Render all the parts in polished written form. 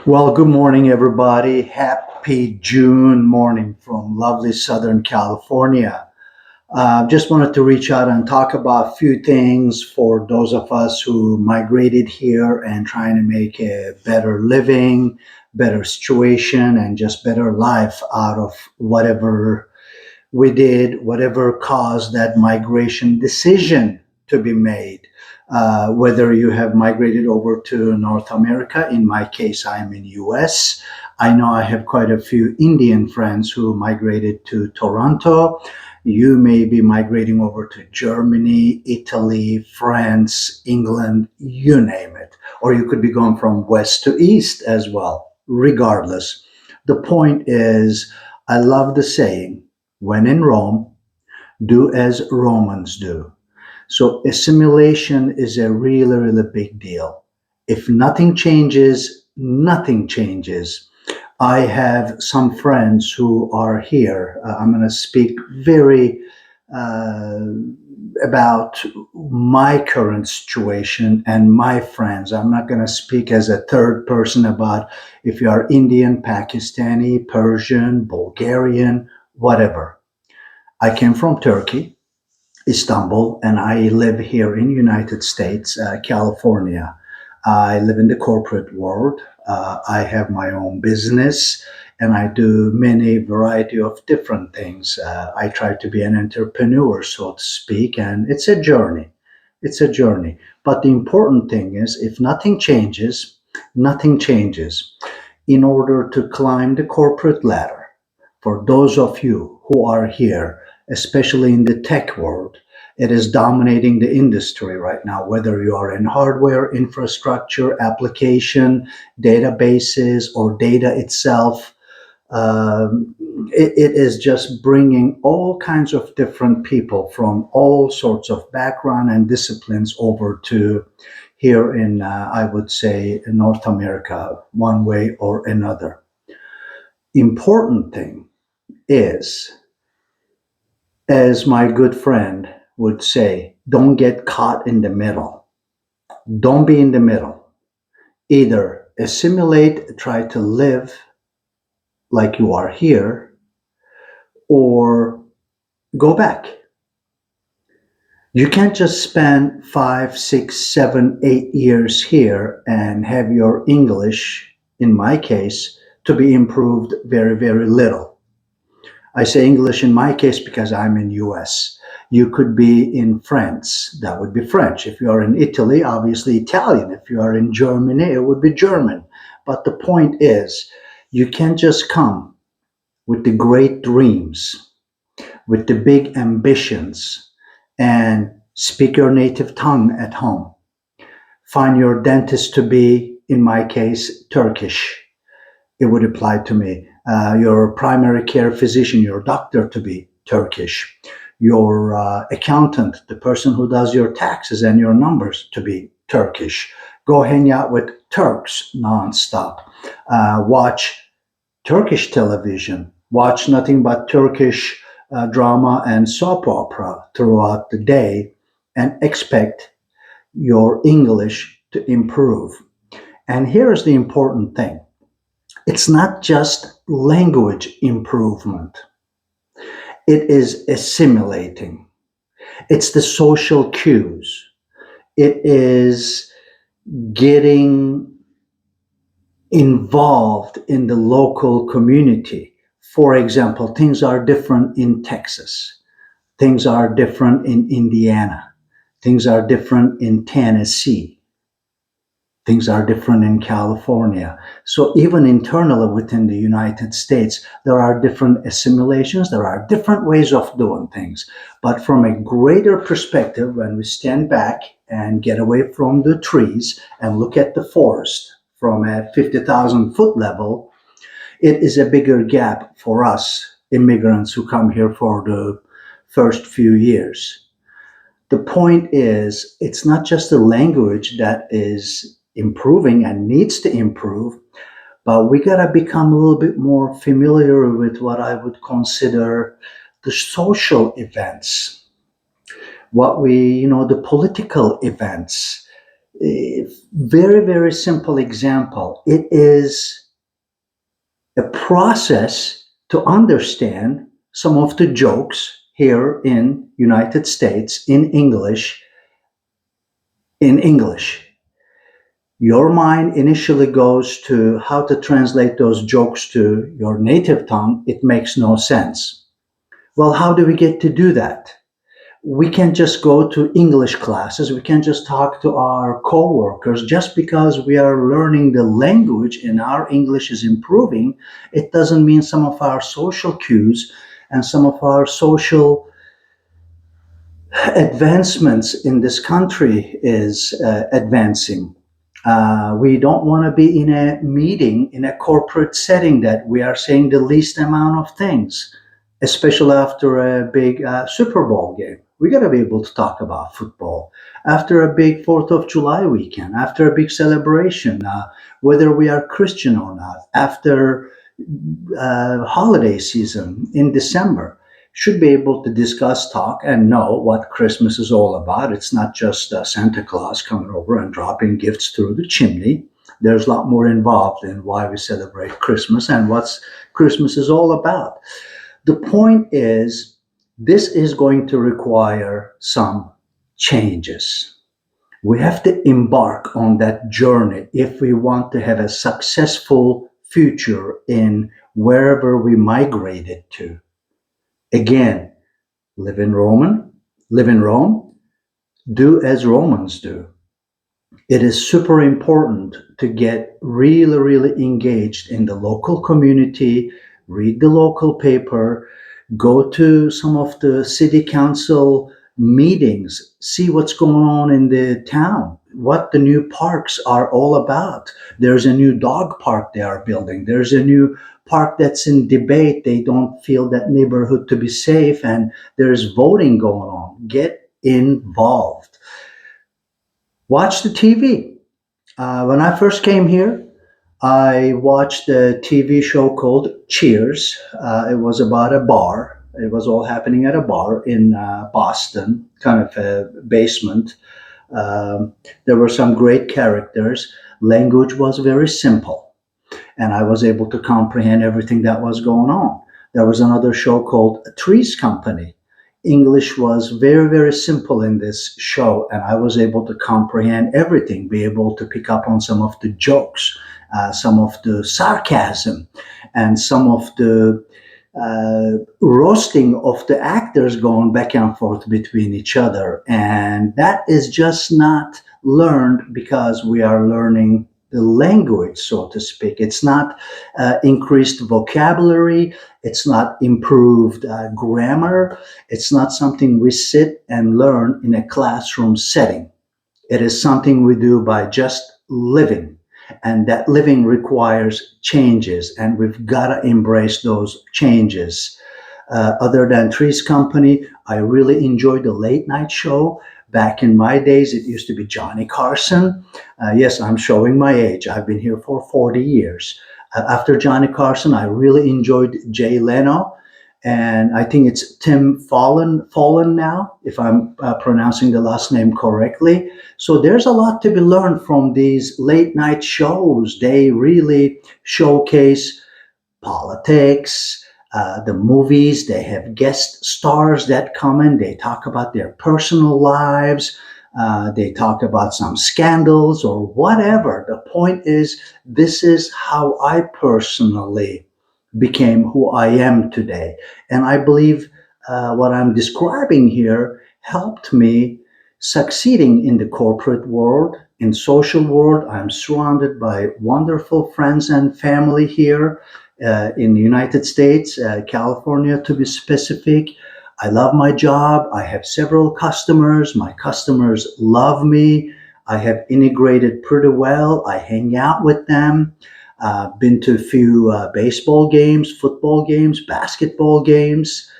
Well, good morning, everybody. Happy June morning from lovely Southern California. Just wanted to reach out and talk about a few things for those of us who migrated here and trying to make a better living, better situation, and just better life out of whatever we did, whatever caused that migration decision to be made. Whether you have migrated over to North America, in my case, I'm in US. I know I have quite a few Indian friends who migrated to Toronto. You may be migrating over to Germany, Italy, France, England, you name it. Or you could be going from west to east as well. Regardless, the point is, I love the saying, when in Rome, do as Romans do. So assimilation is a really, really big deal. If nothing changes, nothing changes. I have some friends who are here. I'm going to speak very uh, about my current situation and my friends. I'm not going to speak as a third person about if you are Indian, Pakistani, Persian, Bulgarian, whatever. I came from Turkey, Istanbul, and I live here in United States, California. I live in the corporate world. I have my own business, and I do many variety of different things. I try to be an entrepreneur, so to speak, and it's a journey. It's a journey. But the important thing is, if nothing changes, nothing changes. In order to climb the corporate ladder, for those of you who are here, especially in the tech world, it is dominating the industry right now, whether you are in hardware, infrastructure, application, databases, or data itself. It is just bringing all kinds of different people from all sorts of background and disciplines over to here in, I would say, North America, one way or another. Important thing is, as my good friend would say, don't get caught in the middle. Don't be in the middle. Either assimilate, try to live like you are here, or go back. You can't just spend 5, 6, 7, 8 years here and have your English, in my case, to be improved very, very little. I say English in my case because I'm in US. You could be in France, that would be French. If you are in Italy, obviously Italian. If you are in Germany, it would be German. But the point is, you can't just come with the great dreams, with the big ambitions, and speak your native tongue at home. Find your dentist to be, in my case, Turkish. It would apply to me. Your primary care physician, your doctor to be Turkish. Your accountant, the person who does your taxes and your numbers to be Turkish. Go hang out with Turks nonstop. Watch Turkish television. Watch nothing but Turkish drama and soap opera throughout the day and expect your English to improve. And here's the important thing, it's not just language improvement, it is assimilating. It's the social cues. It is getting involved in the local community. For example, things are different in Texas, things are different in Indiana, things are different in Tennessee. Things are different in California. So even internally within the United States, there are different assimilations, there are different ways of doing things. But from a greater perspective, when we stand back and get away from the trees and look at the forest from a 50,000 foot level, it is a bigger gap for us immigrants who come here for the first few years. The point is, it's not just the language that is improving and needs to improve, but we got to become a little bit more familiar with what I would consider the social events, what we, the political events. Very, very simple example. It is a process to understand some of the jokes here in United States in English. Your mind initially goes to how to translate those jokes to your native tongue. It makes no sense. Well, how do we get to do that? We can't just go to English classes. We can't just talk to our coworkers. Just because we are learning the language and our English is improving, it doesn't mean some of our social cues and some of our social advancements in this country is advancing. We don't want to be in a meeting in a corporate setting that we are saying the least amount of things, especially after a big Super Bowl game. We got to be able to talk about football after a big Fourth of July weekend, after a big celebration, whether we are Christian or not, after holiday season in December. Should be able to discuss, talk, and know what Christmas is all about. It's not just Santa Claus coming over and dropping gifts through the chimney. There's a lot more involved in why we celebrate Christmas and what Christmas is all about. The point is, this is going to require some changes. We have to embark on that journey if we want to have a successful future in wherever we migrated to. Again, live in live in Rome, do as Romans do. It is super important to get really, really engaged in the local community, read the local paper, go to some of the city council meetings, see what's going on in the town, what the new parks are all about. There's a new dog park they are building. There's a new park that's in debate. They don't feel that neighborhood to be safe, and there's voting going on. Get involved. Watch the TV. When I first came here, I watched a TV show called Cheers. It was about a bar. It was all happening at a bar in Boston, kind of a basement. There were some great characters. Language was very simple, and I was able to comprehend everything that was going on. There was another show called Three's Company. English was very, very simple in this show, and I was able to comprehend everything, be able to pick up on some of the jokes, some of the sarcasm, and some of the roasting of the actors going back and forth between each other. And that is just not learned because we are learning the language, so to speak. It's not increased vocabulary. It's not improved grammar. It's not something we sit and learn in a classroom setting. It is something we do by just living. And that living requires changes, and we've got to embrace those changes. Other than Three's Company, I really enjoyed the late night show. Back in my days, it used to be Johnny Carson. Yes, I'm showing my age. I've been here for 40 years. After Johnny Carson, I really enjoyed Jay Leno. And I think it's Tim Fallon now, if I'm pronouncing the last name correctly. So there's a lot to be learned from these late night shows. They really showcase politics, the movies. They have guest stars that come in. They talk about their personal lives. They talk about some scandals or whatever. The point is, this is how I personally became who I am today. And I believe what I'm describing here helped me succeeding in the corporate world, in social world. I'm surrounded by wonderful friends and family here in the United States, California to be specific. I love my job. I have several customers. My customers love me. I have integrated pretty well. I hang out with them. Been to a few baseball games, football games, basketball games.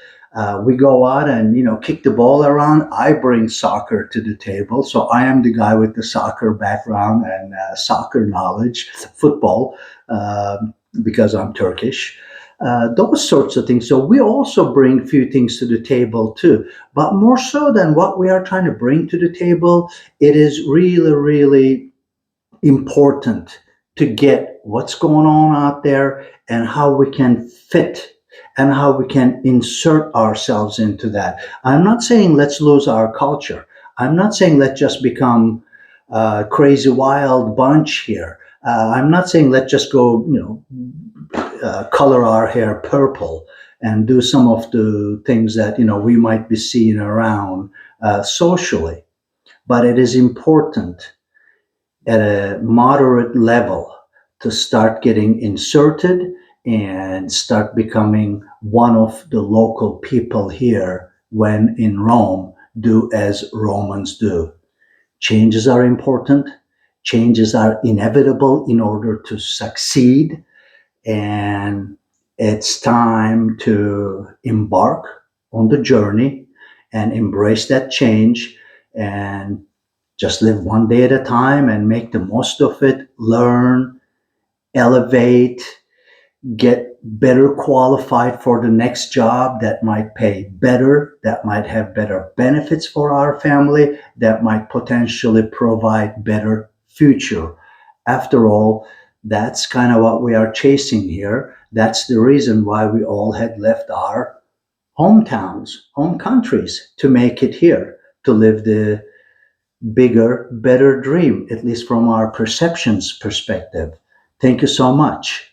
We go out and kick the ball around. I bring soccer to the table, so I am the guy with the soccer background and soccer knowledge, football, because I'm Turkish. those sorts of things. So we also bring few things to the table too, but more so than what we are trying to bring to the table, it is really, really important to get what's going on out there and how we can fit and how we can insert ourselves into that. I'm not saying let's lose our culture. I'm not saying let's just become a crazy wild bunch here. I'm not saying let's just go, color our hair purple and do some of the things that we might be seeing around socially. But it is important at a moderate level to start getting inserted and start becoming one of the local people here. When in Rome, do as Romans do. Changes are important. Changes are inevitable in order to succeed. And it's time to embark on the journey and embrace that change and just live one day at a time and make the most of it, learn, elevate, get better qualified for the next job that might pay better, that might have better benefits for our family, that might potentially provide better future. After all, that's kind of what we are chasing here. That's the reason why we all had left our hometowns, home countries, to make it here, to live the bigger, better dream, at least from our perceptions perspective. Thank you so much.